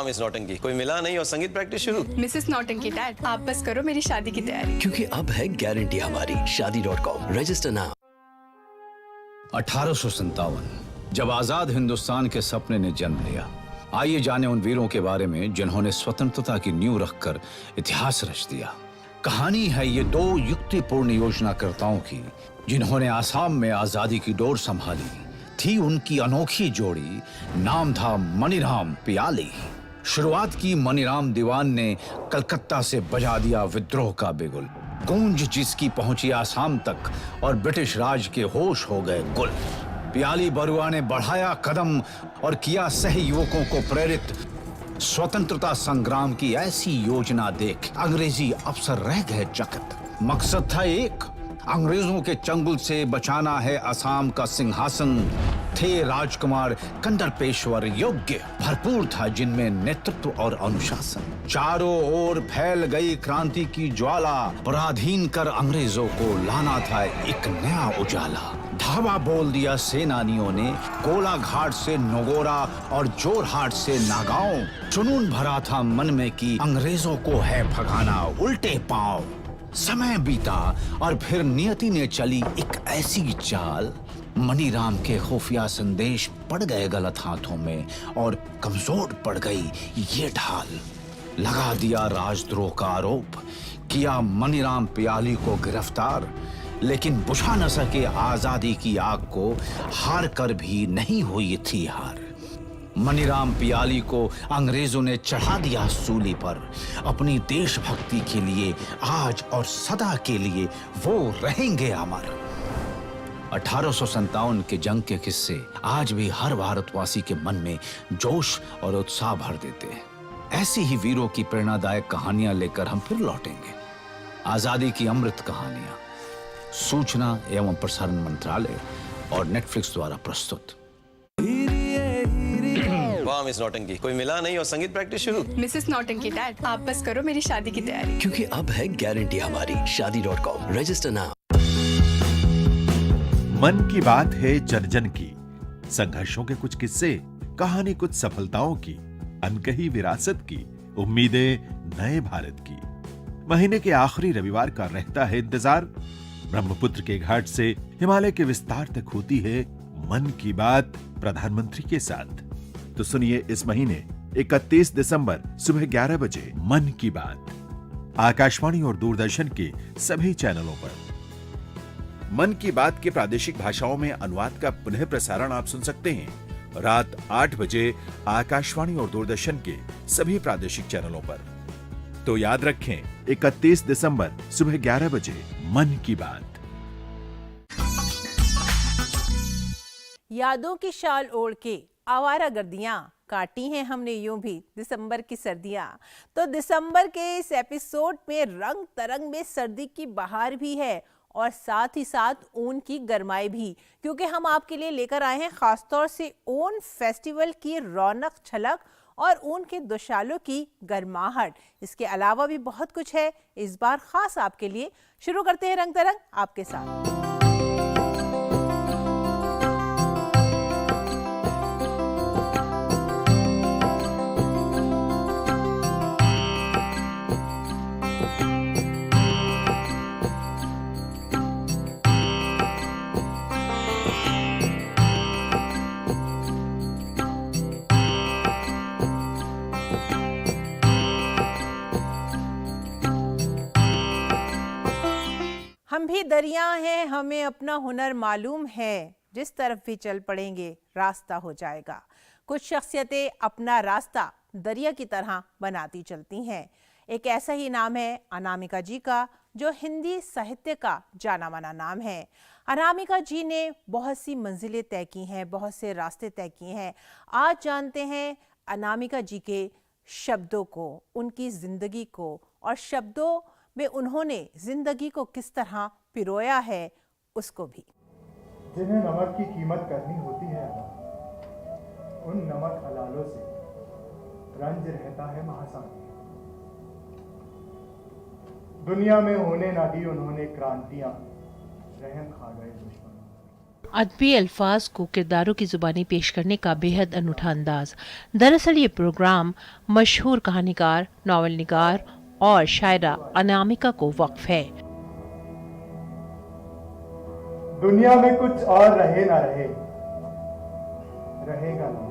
Miss नौटंकी, कोई मिला नहीं और संगीत प्रैक्टिस शुरू। मिसेस नौटंकी डैड, आप बस करो मेरी शादी की तैयारी, क्योंकि अब है गारंटी हमारी। शादी.com, रजिस्टर नाउ। 1857 जब आजाद हिंदुस्तान के सपने ने जन्म लिया। आइए जाने उन वीरों के बारे में जिन्होंने स्वतंत्रता की नींव रखकर इतिहास रच दिया। कहानी है ये दो युक्तिपूर्ण योजनाकर्ताओं की, जिन्होंने आसाम में आजादी की डोर संभाली। थी उनकी अनोखी जोड़ी, नाम था मनीराम पियाली। शुरुआत की मनीराम दीवान ने कलकत्ता से बजा दिया विद्रोह का बिगुल। गूंज जिसकी पहुंची आसाम तक और ब्रिटिश राज के होश हो गए गुल। पियाली बरुआ ने बढ़ाया कदम और किया सह युवकों को प्रेरित। स्वतंत्रता संग्राम की ऐसी योजना देख अंग्रेजी अफसर रह गए चकित। मकसद था एक, अंग्रेजों के चंगुल से बचाना है असम का सिंहासन। थे राजकुमार कंदर पेशवर योग्य, भरपूर था जिनमें नेतृत्व और अनुशासन। चारों ओर फैल गई क्रांति की ज्वाला, पराधीन कर अंग्रेजों को लाना था एक नया उजाला। धावा बोल दिया सेनानियों ने, कोलाघाट से नगोरा और जोरहाट से नागांव। जुनून भरा था मन में कि अंग्रेजों को है भगाना उल्टे पांव। समय बीता और फिर नियति ने चली एक ऐसी चाल, मनीराम के खुफिया संदेश पड़ गए गलत हाथों में और कमजोर पड़ गई ये ढाल। लगा दिया राजद्रोह का आरोप, किया मनीराम पियाली को गिरफ्तार, लेकिन बुझा न सके आजादी की आग को, हार कर भी नहीं हुई थी हार। मनीराम पियाली को अंग्रेजों ने चढ़ा दिया सूली पर। अपनी देशभक्ति के लिए आज और सदा के लिए वो रहेंगे अमर। 1857 के जंग के किस्से आज भी हर भारतवासी के मन में जोश और उत्साह भर देते हैं। ऐसी ही वीरों की प्रेरणादायक कहानियां लेकर हम फिर लौटेंगे। आजादी की अमृत कहानियां, सूचना एवं प्रसारण मंत्रालय और नेटफ्लिक्स द्वारा प्रस्तुत। वाह मिस नौटंकी, कोई मिला नहीं और संगीत प्रैक्टिस शुरू। मिसेस नौटंकी डैड, आप बस करो मेरी शादी की तैयारी, क्योंकि अब है गारंटी हमारी। शादी.com, रजिस्टर नाउ। मन की बात है जन जन की, संघर्षों के कुछ किस्से, कहानी कुछ सफलताओं की, अनकही विरासत की, उम्मीदें नए भारत की। महीने के आखिरी रविवार का रहता है इंतजार। ब्रह्मपुत्र के घाट से हिमालय के विस्तार तक होती है मन की बात प्रधानमंत्री के साथ। तो सुनिए इस महीने 31 दिसंबर सुबह 11 बजे मन की बात, आकाशवाणी और दूरदर्शन के सभी चैनलों पर। मन की बात के प्रादेशिक भाषाओं में अनुवाद का पुनः प्रसारण आप सुन सकते हैं रात 8 बजे आकाशवाणी और दूरदर्शन के सभी प्रादेशिक चैनलों पर। तो याद रखें, 31 दिसंबर सुबह 11 बजे मन की बात। यादों की शाल ओढ़ के आवारा गर्दियां काटी हैं हमने यूं भी दिसंबर की सर्दियां। तो दिसंबर के इस एपिसोड में रंग तरंग में सर्दी की बहार भी है और साथ ही साथ ऊन की गरमाई भी, क्योंकि हम आपके लिए लेकर आए हैं खासतौर से ऊन फेस्टिवल की रौनक छलक और ऊन के दुशालों की गर्माहट। इसके अलावा भी बहुत कुछ है इस बार खास आपके लिए। शुरू करते हैं रंग तरंग आपके साथ। हम भी दरिया हैं, हमें अपना हुनर मालूम है, जिस तरफ भी चल पड़ेंगे रास्ता हो जाएगा। कुछ शख्सियतें अपना रास्ता दरिया की तरह बनाती चलती हैं। एक ऐसा ही नाम है अनामिका जी का, जो हिंदी साहित्य का जाना माना नाम है। अनामिका जी ने बहुत सी मंजिलें तय की हैं, बहुत से रास्ते तय किए हैं। आज जानते हैं अनामिका जी के शब्दों को, उनकी जिंदगी को, और शब्दों में उन्होंने जिंदगी को किस तरह पिरोया है उसको भी। जिन्हें नमक की कीमत करनी होती है उन नमक हलालों से रंज रहता है महासागर। दुनिया में होने ना दी उन्होंने क्रांतियां, रहम खा गए दुश्मनों। अदबी अल्फाज को किरदारों की जुबानी पेश करने का बेहद अनूठा अंदाज। दरअसल ये प्रोग्राम मशहूर कहानीकार, नावल निगार और शायरा अनामिका को वक्फ है। दुनिया में कुछ और रहे ना रहे, रहेगा ना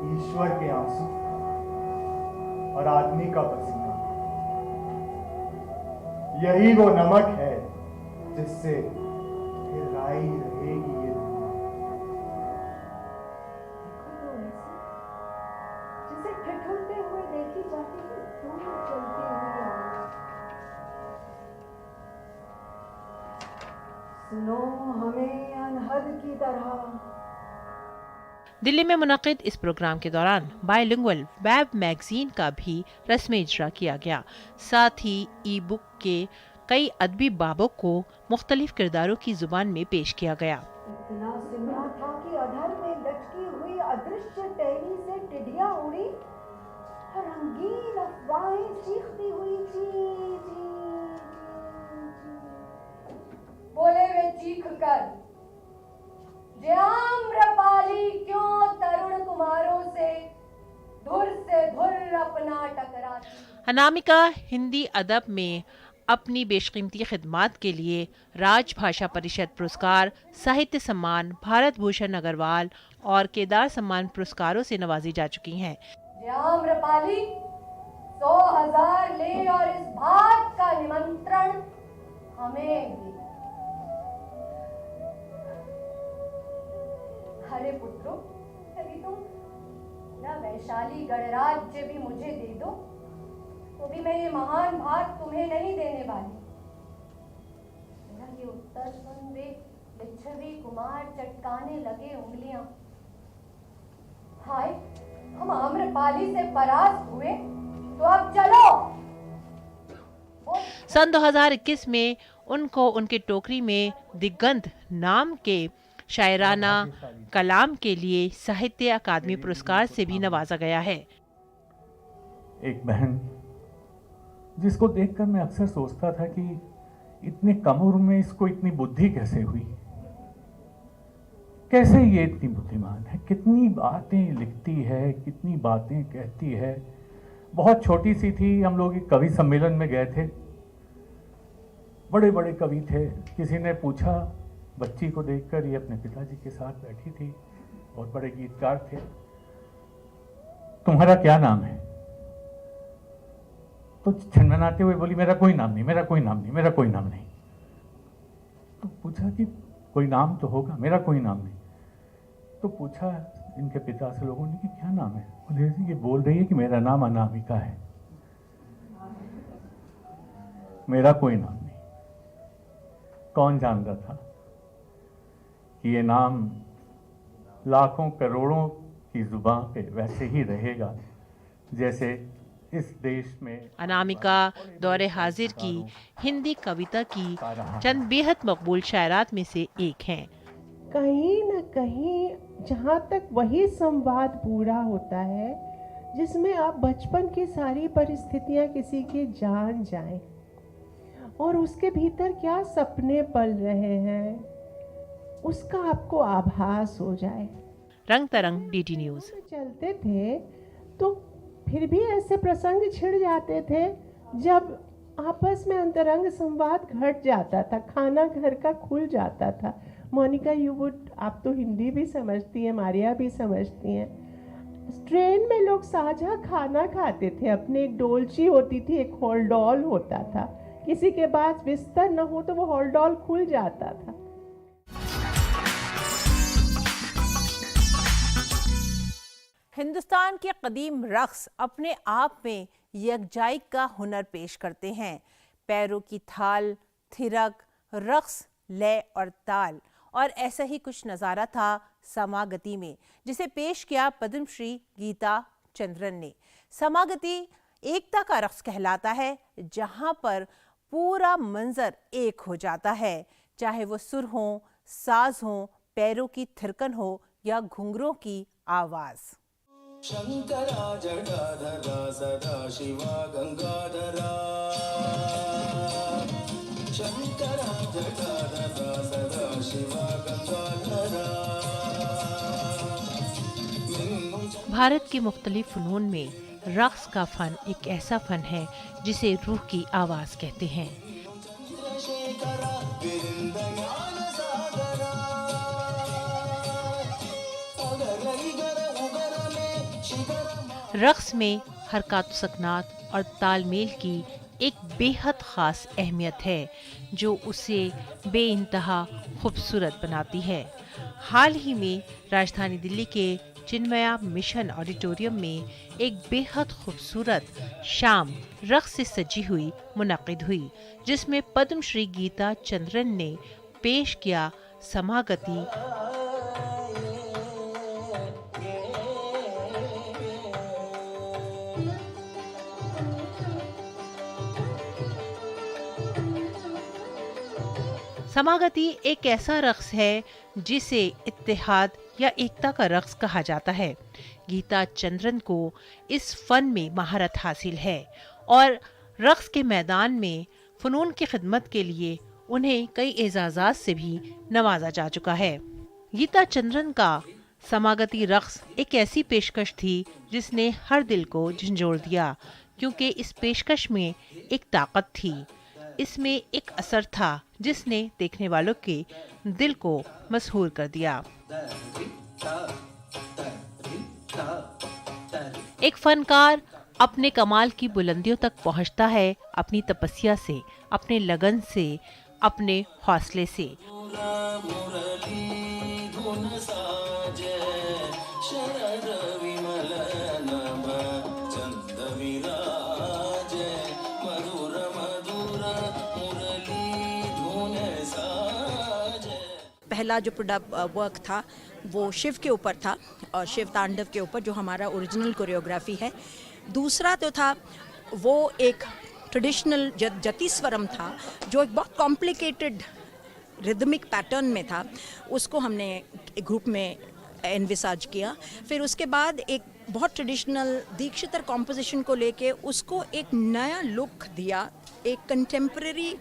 ईश्वर के आंसू और आदमी का पसीना। यही वो नमक है जिससे फिर राई रहेगी ये जिसे ठिठुरते हुए देखी जाती है दूर चलती हुई आवाज। सुनो हमें अनहद की तरह। दिल्ली में मुनक़िद इस प्रोग्राम के दौरान बायलिंगुअल वेब मैगजीन का भी रस्मी इजरा किया गया। साथ ही ई बुक के कई अदबी बाबों को मुख्तलिफ किरदारों की जुबान में पेश किया गया। इतना सुना था कि अधर में लटकी हुई अदृश्य टहनी से टिड्डियां उड़ी और रंगीन अफवाहें चीखती हुई ची ची बोले वे चीख कर, जे आम्रपाली क्यों तरुण कुमारों से धुर अपना टकराती। अनामिका हिंदी अदब में अपनी बेशकीमती खिदमात के लिए राजभाषा परिषद पुरस्कार, साहित्य सम्मान, भारत भूषण अग्रवाल और केदार सम्मान पुरस्कारों से नवाजी जा चुकी हैं। आम्रपाली 100,000 ले और इस बात का निमंत्रण हमें दे। अरे पुत्रो, यदि तुम न वैशाली गणराज्य भी मुझे दे दो तो भी मैं ये महान भाग तुम्हें नहीं देने वाली। मेरा ये उत्तर सुन वे लिच्छवी कुमार चटकाने लगे उंगलियां। हाय, हम आम्रपाली से परास्त हुए तो अब चलो। सन 2021 में उनको उनके टोकरी में दिगंत नाम के शायराना कलाम के लिए साहित्य अकादमी पुरस्कार से भी नवाजा गया है। एक बहन जिसको देखकर मैं अक्सर सोचता था कि इतने कम उम्र में इसको इतनी बुद्धि कैसे हुई, कैसे ये इतनी बुद्धिमान है, कितनी बातें लिखती है, कितनी बातें कहती है। बहुत छोटी सी थी, हम लोग एक कवि सम्मेलन में गए थे, बड़े बड़े कवि थे। किसी ने पूछा, बच्ची को देखकर, ये अपने पिताजी के साथ बैठी थी, बहुत बड़े गीतकार थे, तुम्हारा क्या नाम है? तो छनमनाते हुए बोली, मेरा कोई नाम नहीं, मेरा कोई नाम नहीं, मेरा कोई नाम नहीं। तो पूछा कि कोई नाम तो होगा, मेरा कोई नाम नहीं। तो पूछा इनके पिता से लोगों ने कि क्या नाम है? बोले ये बोल रही है कि मेरा नाम अनामिका है, मेरा कोई नाम नहीं। कौन जानता था कि ये नाम लाखों करोड़ों की जुबान पे वैसे ही रहेगा जैसे इस देश में। अनामिका दौरे हाजिर की हिंदी कविता की चंद बेहद मकबूल शायरात में से एक हैं। कहीं न कहीं जहाँ तक वही संवाद पूरा होता है जिसमें आप बचपन की सारी परिस्थितियाँ किसी की जान जाएं और उसके भीतर क्या सपने पल रहे हैं उसका आपको आभास हो जाए। रंग तरंग डीडी न्यूज़। चलते थे तो फिर भी ऐसे प्रसंग छिड़ जाते थे जब आपस में अंतरंग संवाद घट जाता था, खाना घर का खुल जाता था। मोनिका आप तो हिंदी भी समझती हैं, मारिया भी समझती हैं। ट्रेन में लोग साझा खाना खाते थे, अपने एक डोलची होती थी, एक हॉलडॉल होता था, किसी के पास बिस्तर न हो तो वो हॉलडॉल खुल जाता था। हिंदुस्तान के कदीम रक्स अपने आप में यकजाई का हुनर पेश करते हैं। पैरों की थाल, थिरक, रक्स, लय और ताल। और ऐसा ही कुछ नज़ारा था समागति में, जिसे पेश किया पद्मश्री गीता चंद्रन ने। समागति एकता का रक्स कहलाता है, जहां पर पूरा मंजर एक हो जाता है, चाहे वो सुर हो, साज हो, पैरों की थिरकन हो या घुंघरों की आवाज़। शंकरा जटाधरा सदा शिवा गंगाधरा शंकरा जटाधरा सदा शिवा गंगाधरा। भारत के मुख्तलिफ फ़नून में रक्स का फ़न एक ऐसा फ़न है जिसे रूह की आवाज़ कहते हैं। चंद्रशेखरा विरिंद ज्ञान सागरा। अगर इगर उगर में शिखर रक्स में हरकत सकनात और तालमेल की एक बेहद ख़ास अहमियत है जो उसे बेइंतहा खूबसूरत बनाती है। हाल ही में राजधानी दिल्ली के चिन्मया मिशन ऑडिटोरियम में एक बेहद खूबसूरत शाम रक्स से सजी हुई मुनक़िद हुई, जिसमें पद्मश्री गीता चंद्रन ने पेश किया समागति। समागति एक ऐसा रक्स है जिसे इत्तेहाद या एकता का रक्स कहा जाता है। गीता चंद्रन को इस फन में महारत हासिल है और रक्स के मैदान में फ़नून की खिदमत के लिए उन्हें कई एजाज़ात से भी नवाजा जा चुका है। गीता चंद्रन का समागति रक्स एक ऐसी पेशकश थी जिसने हर दिल को झंझोड़ दिया, क्योंकि इस पेशकश में एक ताकत थी, इसमें एक असर था जिसने देखने वालों के दिल को मसहूर कर दिया। एक फनकार अपने कमाल की बुलंदियों तक पहुंचता है अपनी तपस्या से, अपने लगन से, अपने हौसले से। पहला जो वर्क था वो शिव के ऊपर था और शिव तांडव के ऊपर, जो हमारा ओरिजिनल कोरियोग्राफी है। दूसरा तो था वो एक ट्रेडिशनल जतिस्वरम था जो एक बहुत कॉम्प्लिकेटेड रिदमिक पैटर्न में था, उसको हमने एक ग्रुप में एनविसाज किया। फिर उसके बाद एक बहुत ट्रेडिशनल दीक्षितर कॉम्पोजिशन को लेके उसको एक नया लुक दिया, एक कंटेम्प्रेरी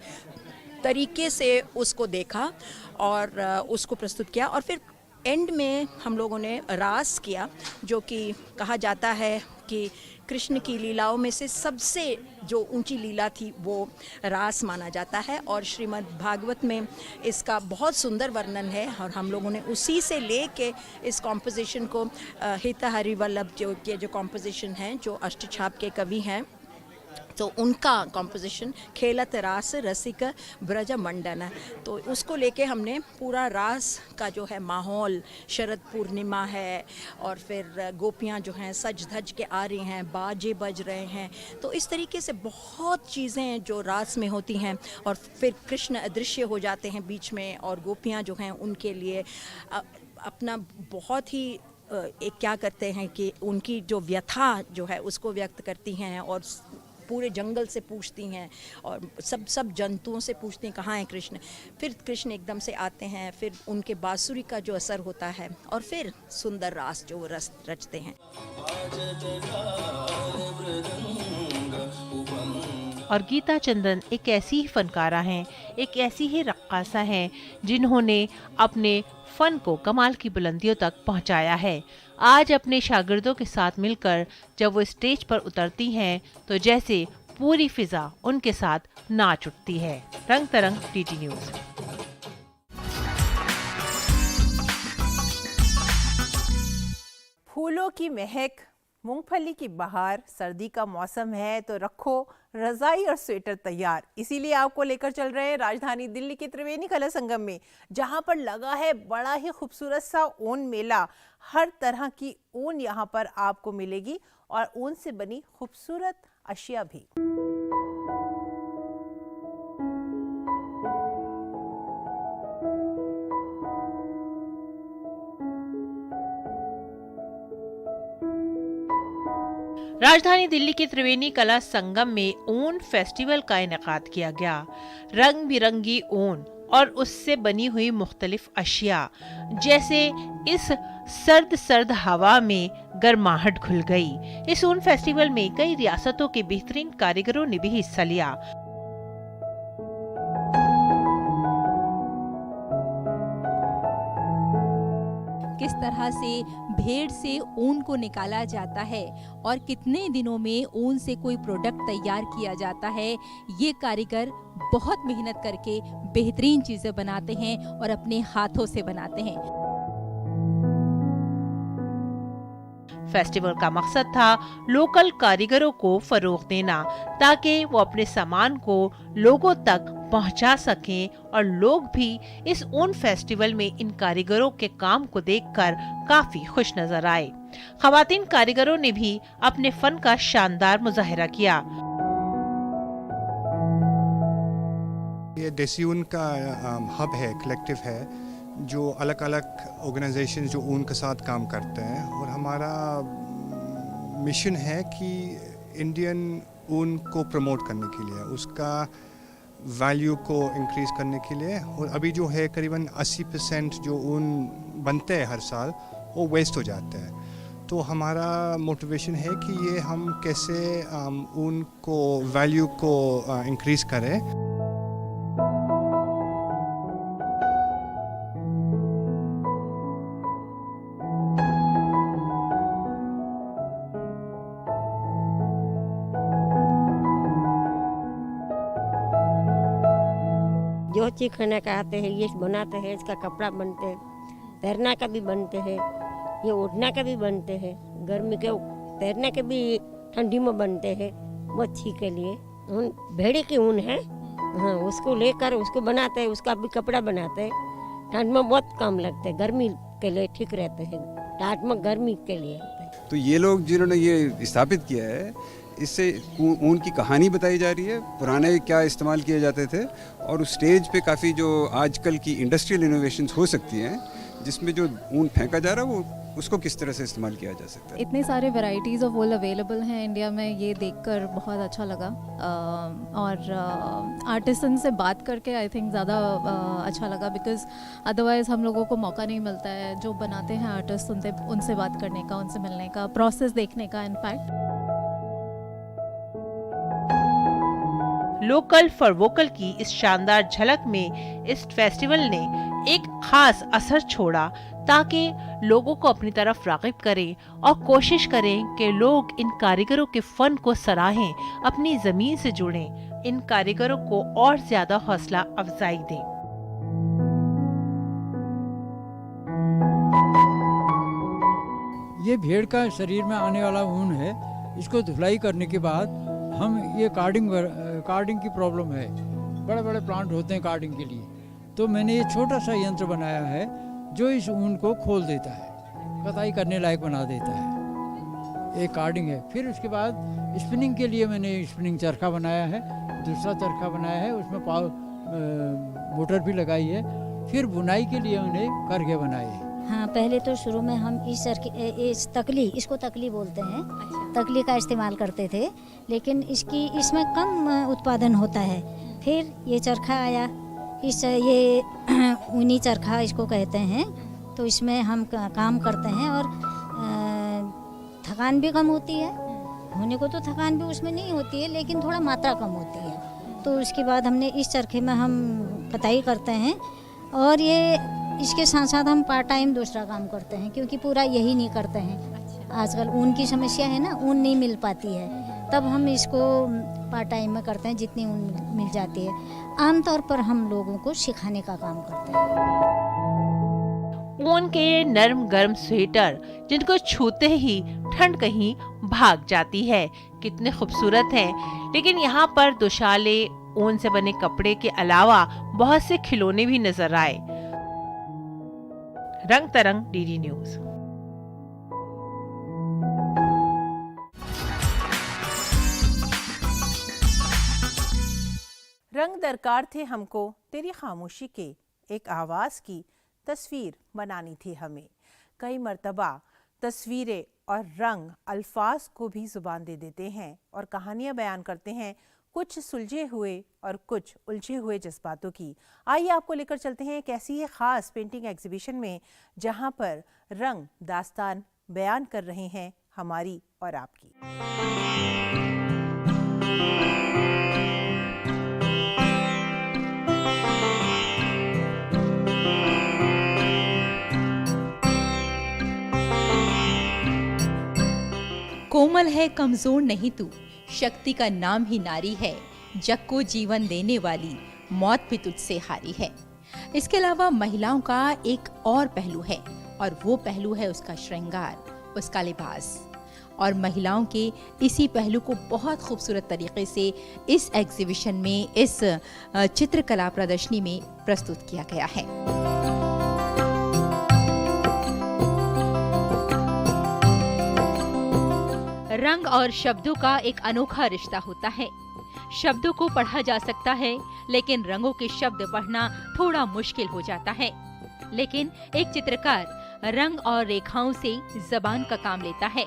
तरीके से उसको देखा और उसको प्रस्तुत किया। और फिर एंड में हम लोगों ने रास किया, जो कि कहा जाता है कि कृष्ण की लीलाओं में से सबसे जो ऊंची लीला थी वो रास माना जाता है और श्रीमद् भागवत में इसका बहुत सुंदर वर्णन है। और हम लोगों ने उसी से लेके इस कॉम्पोजिशन को हित हरिवल्लभ जो के जो कॉम्पोजिशन हैं, जो अष्टछाप के कवि हैं, तो उनका कॉम्पोजिशन खेलत रास रसिक ब्रज मंडन, तो उसको लेके हमने पूरा रास का जो है माहौल, शरद पूर्णिमा है और फिर गोपियाँ जो हैं सज धज के आ रही हैं, बाजे बज रहे हैं, तो इस तरीके से बहुत चीज़ें जो रास में होती हैं। और फिर कृष्ण अदृश्य हो जाते हैं बीच में और गोपियाँ जो हैं उनके लिए अपना बहुत ही एक क्या करते हैं कि उनकी जो व्यथा जो है उसको व्यक्त करती हैं और पूरे जंगल से पूछती हैं और सब जंतुओं से पूछती हैं कहाँ हैं कृष्ण। फिर कृष्ण एकदम से आते हैं, फिर उनके बांसुरी का जो असर होता है और फिर सुंदर रास जो वो रचते हैं। और गीता चंद्रन एक ऐसी ही फनकारा हैं, एक ऐसी ही रक्कासा हैं जिन्होंने अपने फन को कमाल की बुलंदियों तक पहुंचाया है। आज अपने शागिर्दों के साथ मिलकर जब वो स्टेज पर उतरती हैं तो जैसे पूरी फिजा उनके साथ नाच उठती है। रंग तरंग टीटी न्यूज़। फूलों की महक, मूंगफली की बहार, सर्दी का मौसम है तो रखो रजाई और स्वेटर तैयार। इसीलिए आपको लेकर चल रहे हैं राजधानी दिल्ली के त्रिवेणी कला संगम में, जहां पर लगा है बड़ा ही खूबसूरत सा ऊन मेला। हर तरह की ऊन यहां पर आपको मिलेगी और ऊन से बनी खूबसूरत अशिया भी। राजधानी दिल्ली के त्रिवेणी कला संगम में ऊन फेस्टिवल का इनेकाद किया गया। रंग बिरंगी ऊन और उससे बनी हुई मुख्तलिफ अशिया, जैसे इस सर्द हवा में गर्माहट घुल गई। इस ऊन फेस्टिवल में कई रियासतों के बेहतरीन कारीगरों ने भी हिस्सा लिया। किस तरह से भेड़ से ऊन को निकाला जाता है और कितने दिनों में ऊन से कोई प्रोडक्ट तैयार किया जाता है। ये कारीगर बहुत मेहनत करके बेहतरीन चीज़ें बनाते हैं और अपने हाथों से बनाते हैं। फेस्टिवल का मकसद था लोकल कारीगरों को फरोग देना ताकि वो अपने सामान को लोगों तक पहुंचा सकें और लोग भी इस ऊन फेस्टिवल में इन कारीगरों के काम को देखकर काफी खुश नजर आए। खवातीन कारीगरों ने भी अपने फन का शानदार मुजाहिरा किया। ये देसी ऊन का हब है, कलेक्टिव है, जो अलग अलग ऑर्गेनाइजेशन जो ऊन के साथ काम करते हैं और हमारा मिशन है कि इंडियन ऊन को प्रमोट करने के लिए, उसका वैल्यू को इंक्रीज़ करने के लिए। और अभी जो है करीबन 80% जो ऊन बनते हैं हर साल वो वेस्ट हो जाते हैं। तो हमारा मोटिवेशन है कि ये हम कैसे ऊन को वैल्यू को इंक्रीज़ करें। जो चीज़ खाना खाते हैं ये बनाते हैं, इसका कपड़ा बनते हैं, तैरना का भी बनते हैं, ये उड़ना का भी बनते हैं, गर्मी के तैरने के भी ठंडी में बनते हैं। मच्छी के लिए ऊन भेड़े की ऊन है, हाँ उसको लेकर उसको बनाते हैं, उसका भी कपड़ा बनाते हैं। ठंड में बहुत कम लगते हैं, गर्मी के लिए ठीक रहते हैं, टाट में गर्मी के लिए। तो ये लोग जिन्होंने ये स्थापित किया है, इससे ऊन की कहानी बताई जा रही है, पुराने क्या इस्तेमाल किए जाते थे और उस स्टेज पे काफ़ी जो आजकल की इंडस्ट्रियल इनोवेशंस हो सकती हैं, जिसमें जो ऊन फेंका जा रहा है वो उसको किस तरह से इस्तेमाल किया जा सकता है। इतने सारे वैरायटीज़ ऑफ वूल अवेलेबल हैं इंडिया में, ये देखकर बहुत अच्छा लगा। और आर्टिसन से बात करके आई थिंक ज़्यादा अच्छा लगा, बिकॉज अदरवाइज़ हम लोगों को मौका नहीं मिलता है जो बनाते हैं आर्टिस्ट, उनसे बात करने का, उनसे मिलने का, प्रोसेस देखने का। इनफैक्ट लोकल फॉर वोकल की इस शानदार झलक में इस फेस्टिवल ने एक खास असर छोड़ा ताकि लोगों को अपनी तरफ राग़िब करें और कोशिश करें कि लोग इन कारीगरों के फन को सराहें, अपनी ज़मीन से जुड़ें, इन कारीगरों को और ज़्यादा हौसला अफजाई दें। ये भेड़ का शरीर में आने वाला ऊन है, इसको धुलाई करने के बाद हम ये कार्डिंग की प्रॉब्लम है, बड़े बड़े प्लांट होते हैं कार्डिंग के लिए, तो मैंने ये छोटा सा यंत्र बनाया है जो इस ऊन को खोल देता है, कताई करने लायक बना देता है। एक कार्डिंग है। फिर उसके बाद स्पिनिंग के लिए मैंने स्पिनिंग चरखा बनाया है, दूसरा चरखा बनाया है, उसमें मोटर भी लगाई है। फिर बुनाई के लिए मैंने करघे बनाए हैं। हाँ, पहले तो शुरू में हम इस तकली, इसको तकली बोलते हैं, तकली का इस्तेमाल करते थे, लेकिन इसमें कम उत्पादन होता है। फिर ये चरखा आया, ये ऊनी चरखा इसको कहते हैं, तो इसमें हम काम करते हैं और थकान भी कम होती है। होने को तो थकान भी उसमें नहीं होती है, लेकिन थोड़ा मात्रा कम होती है। तो उसके बाद हमने इस चरखे में हम कताई करते हैं और ये इसके साथ साथ हम पार्ट टाइम दूसरा काम करते हैं, क्योंकि पूरा यही नहीं करते हैं। आजकल ऊन की समस्या है ना, ऊन नहीं मिल पाती है, तब हम इसको पार्ट टाइम में करते हैं जितनी ऊन मिल जाती है। आमतौर पर हम लोगों को सिखाने का काम करते हैं। ऊन के नरम गर्म स्वेटर जिनको छूते ही ठंड कहीं भाग जाती है, कितने खूबसूरत हैं। लेकिन यहाँ पर दुशाले, ऊन से बने कपड़े के अलावा बहुत से खिलौने भी नजर आए। रंग तरंग, डीडी न्यूज। रंग दरकार थे हमको तेरी खामोशी के, एक आवाज़ की तस्वीर बनानी थी हमें। कई मर्तबा तस्वीरें और रंग अल्फाज को भी ज़ुबान दे देते हैं और कहानियाँ बयान करते हैं, कुछ सुलझे हुए और कुछ उलझे हुए जज्बातों की। आइए आपको लेकर चलते हैं एक ऐसी ही ख़ास पेंटिंग एग्जीबिशन में, जहाँ पर रंग दास्तान बयान कर रहे हैं हमारी और आपकी। कोमल है कमजोर नहीं तू, शक्ति का नाम ही नारी है, जग को जीवन देने वाली, मौत भी तुझसे हारी है। इसके अलावा महिलाओं का एक और पहलू है और वो पहलू है उसका श्रृंगार, उसका लिबास। और महिलाओं के इसी पहलू को बहुत खूबसूरत तरीके से इस एग्जीबिशन में, इस चित्रकला प्रदर्शनी में प्रस्तुत किया गया है। रंग और शब्दों का एक अनोखा रिश्ता होता है। शब्दों को पढ़ा जा सकता है, लेकिन रंगों के शब्द पढ़ना थोड़ा मुश्किल हो जाता है। लेकिन एक चित्रकार रंग और रेखाओं से जबान का काम लेता है,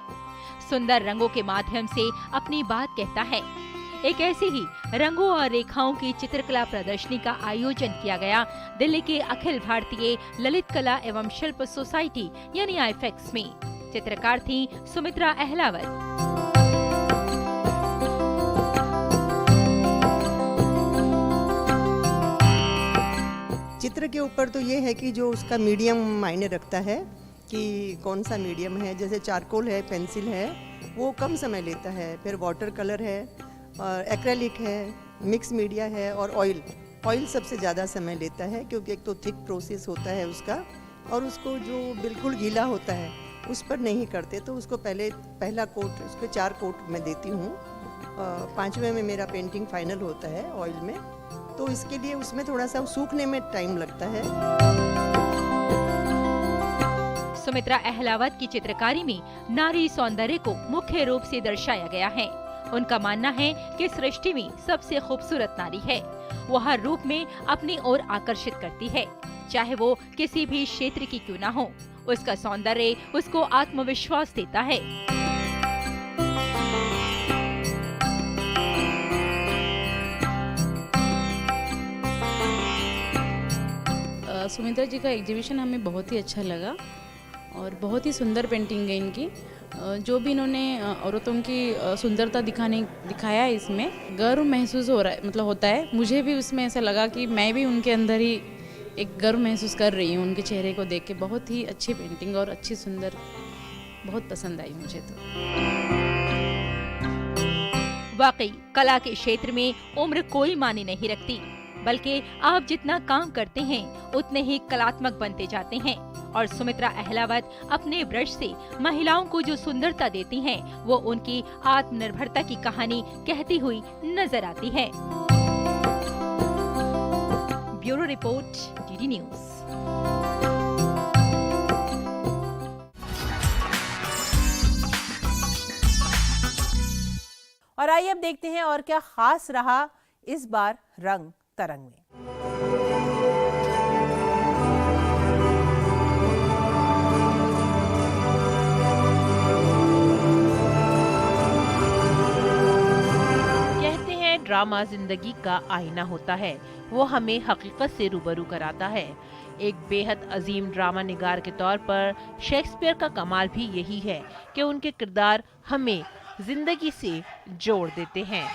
सुंदर रंगों के माध्यम से अपनी बात कहता है। एक ऐसे ही रंगों और रेखाओं की चित्रकला प्रदर्शनी का आयोजन किया गया दिल्ली के अखिल भारतीय ललित कला एवं शिल्प सोसाइटी यानी आईफेक्स में। चित्रकार थी सुमित्रा अहलावत। चित्र के ऊपर तो ये है कि जो उसका मीडियम मायने रखता है कि कौन सा मीडियम है। जैसे चारकोल है, पेंसिल है, वो कम समय लेता है। फिर वाटर कलर है, और एक्रेलिक है, मिक्स मीडिया है, और ऑयल सबसे ज़्यादा समय लेता है, क्योंकि एक तो थिक प्रोसेस होता है उसका, और उसको जो बिल्कुल गीला होता है उस पर नहीं करते, तो उसको पहला कोट, उसको 4 कोट मैं देती हूँ। 5वें में मेरा पेंटिंग फाइनल होता है ऑयल में, तो इसके लिए उसमें थोड़ा सा सूखने में टाइम लगता है। सुमित्रा अहलावत की चित्रकारी में नारी सौंदर्य को मुख्य रूप से दर्शाया गया है। उनका मानना है कि सृष्टि में सबसे खूबसूरत नारी है। वो हर रूप में अपनी ओर आकर्षित करती है, चाहे वो किसी भी क्षेत्र की क्यों ना हो। उसका सौंदर्य उसको आत्मविश्वास देता है। सुमित्रा जी का एग्जीबिशन हमें बहुत ही अच्छा लगा और बहुत ही सुंदर पेंटिंग है इनकी। जो भी इन्होंने औरतों की सुंदरता दिखाया है, इसमें गर्व महसूस हो रहा है, मतलब होता है। मुझे भी उसमें ऐसा लगा कि मैं भी उनके अंदर ही एक गर्व महसूस कर रही हूँ उनके चेहरे को देख के। बहुत ही अच्छी पेंटिंग और अच्छी सुंदर, बहुत पसंद आई मुझे तो। वाकई कला के क्षेत्र में उम्र कोई मायने नहीं रखती, बल्कि आप जितना काम करते हैं उतने ही कलात्मक बनते जाते हैं। और सुमित्रा अहलावत अपने ब्रश से महिलाओं को जो सुंदरता देती हैं, वो उनकी आत्मनिर्भरता की कहानी कहती हुई नजर आती है। Bureau report, DD news. और आइए अब देखते हैं और क्या खास रहा इस बार रंग तरंग में। कहते हैं ड्रामा जिंदगी का आईना होता है, वो हमें हकीकत से रूबरू कराता है। एक बेहद अजीम ड्रामा निगार के तौर पर शेक्सपियर का कमाल भी यही है कि उनके किरदार हमें जिंदगी से जोड़ देते हैं।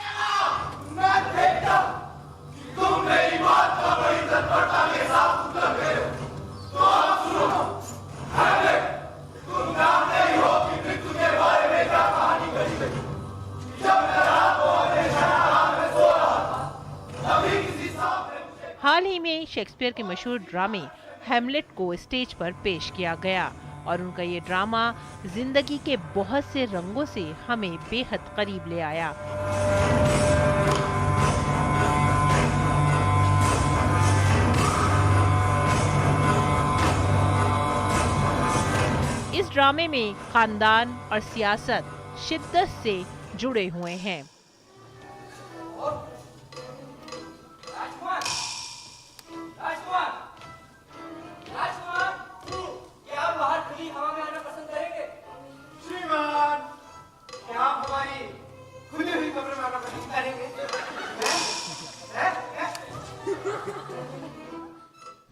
तुम मेरी बात का बड़ी तत्परता के साथ उत्तर दे हो, तो अब सुनो। तुम जानते ही हो कि मृत्यु के बारे में क्या कहानी कही गई। जब मैं रात को अपने शयनगाह में सो रहा था, तभी किसी सांप ने मुझे। हाल ही में शेक्सपियर के मशहूर ड्रामे हैमलेट को स्टेज पर पेश किया गया और उनका ये ड्रामा जिंदगी के बहुत से रंगों से हमें बेहद करीब ले आया। इस ड्रामे में खानदान और सियासत शिद्दत से जुड़े हुए हैं।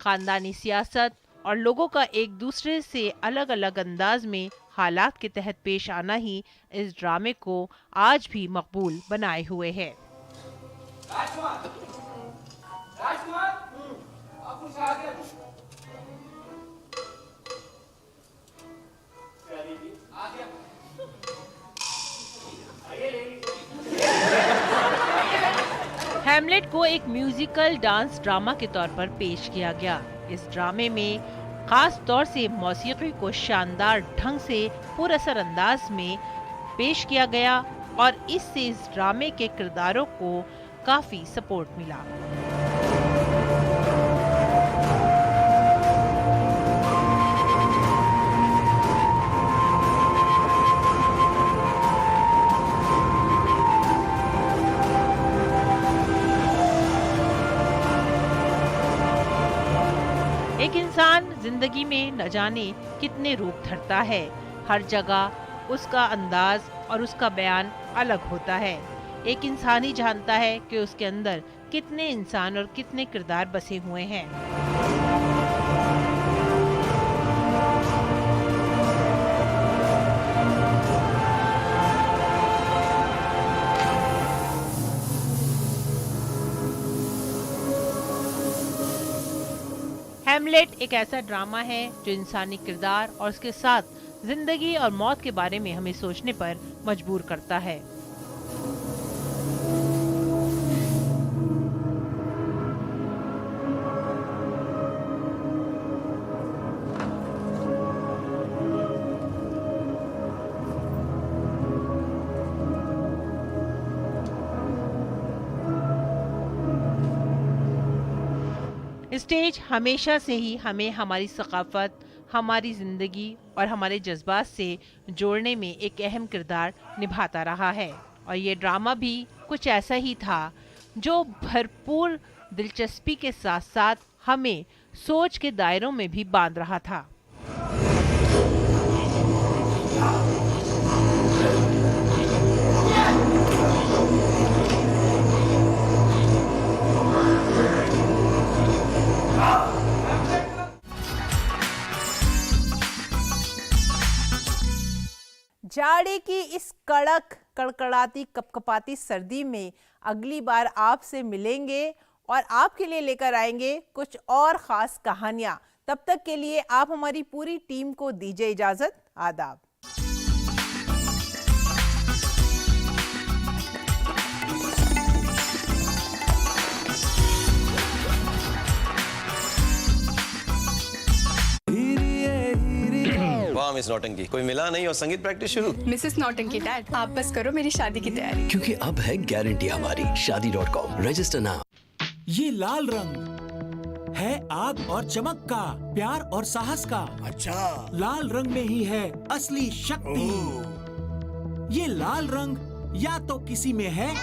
खानदानी सियासत और लोगों का एक दूसरे से अलग अलग अंदाज में हालात के तहत पेश आना ही इस ड्रामे को आज भी मकबूल बनाए हुए है। हेमलेट को एक म्यूजिकल डांस ड्रामा के तौर पर पेश किया गया। इस ड्रामे में खास तौर से मौसीकी को शानदार ढंग से पुरअसर अंदाज में पेश किया गया और इससे इस ड्रामे के किरदारों को काफी सपोर्ट मिला। एक इंसान जिंदगी में न जाने कितने रूप धरता है। हर जगह उसका अंदाज और उसका बयान अलग होता है। एक इंसान ही जानता है कि उसके अंदर कितने इंसान और कितने किरदार बसे हुए हैं। हेमलेट एक ऐसा ड्रामा है जो इंसानी किरदार और उसके साथ जिंदगी और मौत के बारे में हमें सोचने पर मजबूर करता है। स्टेज हमेशा से ही हमें हमारी सकाफत, हमारी जिंदगी और हमारे जज्बात से जोड़ने में एक अहम किरदार निभाता रहा है और ये ड्रामा भी कुछ ऐसा ही था जो भरपूर दिलचस्पी के साथ साथ हमें सोच के दायरों में भी बांध रहा था। जाड़े की इस कड़क कड़कड़ाती कपकपाती सर्दी में अगली बार आपसे मिलेंगे और आपके लिए लेकर आएंगे कुछ और ख़ास कहानियाँ। तब तक के लिए आप हमारी पूरी टीम को दीजिए इजाज़त। आदाब। वाह मिस नौटंकी, कोई मिला नहीं और संगीत प्रैक्टिस शुरू। मिसेस नौटंकी डैड, आप बस करो मेरी शादी की तैयारी, क्योंकि अब है गारंटी हमारी शादी.com। Register now. ये लाल रंग है आग और चमक का, प्यार और साहस का। अच्छा, लाल रंग में ही है असली शक्ति। ये लाल रंग या तो किसी में है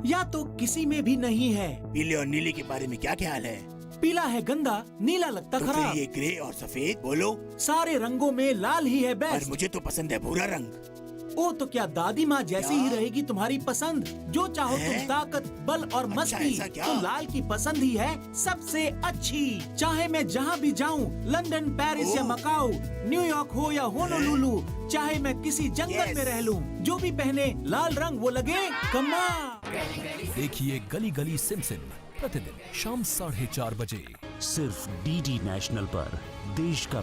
या तो किसी में भी नहीं है। पीले और नीले के बारे में क्या ख्याल है? पीला है गंदा, नीला लगता तो खराब। फिर ये ग्रे और सफेद बोलो। सारे रंगों में लाल ही है बेस्ट। और मुझे तो पसंद है भूरा रंग। ओ तो क्या दादी माँ जैसी ही रहेगी तुम्हारी पसंद? जो चाहो तुम, ताकत, बल और मस्ती, तो लाल की पसंद ही है सबसे अच्छी। चाहे मैं जहाँ भी जाऊँ, लंदन, पेरिस या मकाऊ, न्यूयॉर्क हो या होनोलुलु, चाहे मैं किसी जंगल में रह लूं, जो भी पहने लाल रंग वो लगे कमाल। देखिए गली गली सिमसिम प्रतिदिन शाम 4:30 बजे सिर्फ डीडी नेशनल पर। देश का